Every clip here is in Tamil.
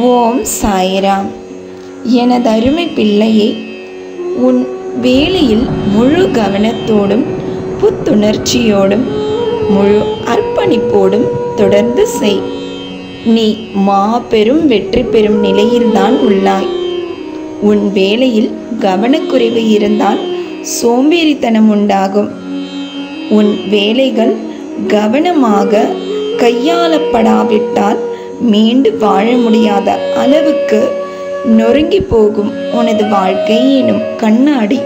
ஓம் சாய்ராம். எனது அருமை பிள்ளையே, உன் வேலையில் முழு கவனத்தோடும் புத்துணர்ச்சியோடும் முழு அர்ப்பணிப்போடும் தொடர்ந்து செய். நீ மாபெரும் வெற்றி பெறும் நிலையில்தான் உள்ளாய். உன் வேலையில் கவனக்குறைவு இருந்தால் சோம்பேறித்தனம் உண்டாகும். உன் வேலைகள் கவனமாக கையாளப்படாவிட்டால் மீண்டு வாழ முடியாத அளவுக்கு நொறுங்கி போகும் உனது வாழ்க்கை எனும் கண்ணாடி.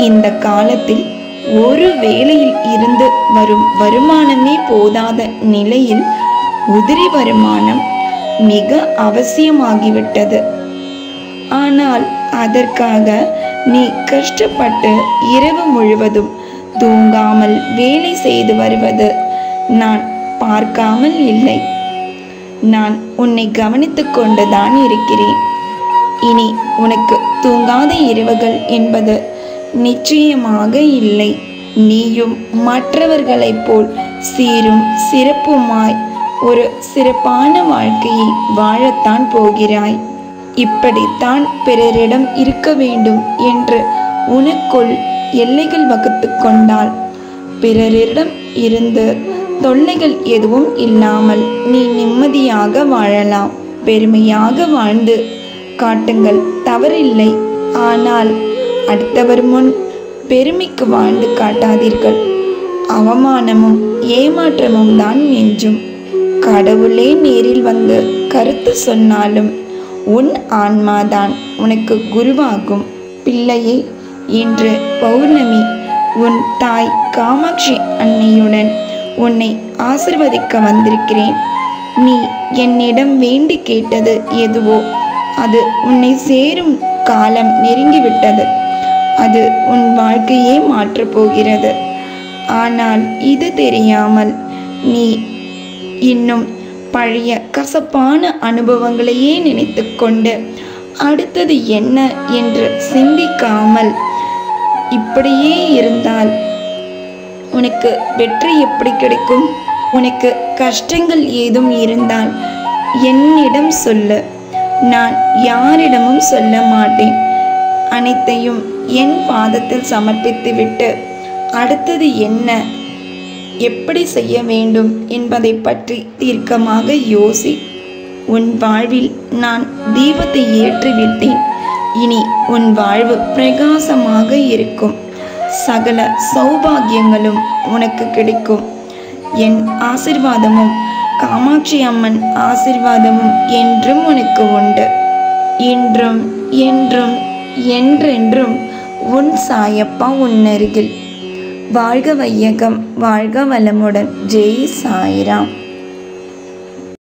இந்த காலத்தில் ஒரு வேலையில் இருந்து வரும் வருமானமே போதாத நிலையில் உதிரி வருமானம் மிக அவசியமாகிவிட்டது. ஆனால் அதற்காக நீ கஷ்டப்பட்டு இரவு முழுவதும் தூங்காமல் வேலை செய்து வருவது நான் பார்க்காமல் இல்லை. நான் உன்னை கவனித்து கொண்டுதான் இருக்கிறேன். இனி உனக்கு தூங்காத இரவுகள் என்பது நிச்சயமாக இல்லை. நீயும் மற்றவர்களைப் போல் சீரும் சிறப்புமாய் ஒரு சிறப்பான வாழ்க்கையை வாழத்தான் போகிறாய். இப்படித்தான் பிறரிடம் இருக்க வேண்டும் என்று உனக்குள் எல்லைகள் வகுத்து கொண்டால் பிறரிடம் இருந்து தொல்லைகள் எதுவும் இல்லாமல் நீ நிம்மதியாக வாழலாம். பெருமையாக வாழ்ந்து காட்டுங்கள், தவறில்லை. ஆனால் அடுத்தவர் முன் பெருமைக்கு வாழ்ந்து காட்டாதீர்கள். அவமானமும் ஏமாற்றமும் தான் நெஞ்சும். கடவுளே நேரில் வந்து கருத்து சொன்னாலும் உன் ஆன்மாதான் உனக்கு குருவாகும். பிள்ளையே, இன்று பௌர்ணமி. உன் தாய் காமாட்சி அன்னையுடன் உன்னை ஆசிர்வதிக்க வந்திருக்கிறேன். நீ என்னிடம் வேண்டி கேட்டது எதுவோ அது உன்னை சேரும் காலம் நெருங்கிவிட்டது. அது உன் வாழ்க்கையே மாற்றப் போகிறது. ஆனால் இது தெரியாமல் நீ இன்னும் பழைய கசப்பான அனுபவங்களையே நினைத்து கொண்டு அடுத்தது என்ன என்று சிந்திக்காமல் இப்படியே இருந்தால் உனக்கு வெற்றி எப்படி கிடைக்கும்? உனக்கு கஷ்டங்கள் ஏதும் இருந்தால் என்னிடம் சொல்லு. நான் யாரிடமும் சொல்ல மாட்டேன். அனைத்தையும் என் பாதத்தில் சமர்ப்பித்துவிட்டு அடுத்தது என்ன, எப்படி செய்ய வேண்டும் என்பதை பற்றி தீர்க்கமாக யோசி. உன் வாழ்வில் நான் தீபத்தை ஏற்றிவிட்டேன். இனி உன் வாழ்வு பிரகாசமாக இருக்கும். சகல சௌபாகியங்களும் உனக்கு கிடைக்கும். என் ஆசிர்வாதமும் காமாட்சி அம்மன் ஆசிர்வாதமும் என்றும் உனக்கு உண்டு. இன்றும் என்றும் என்றென்றும் உன் சாயப்பா உன் அருகில். வாழ்க வையகம், வாழ்க வளமுடன். ஜெய் சாய்ராம்.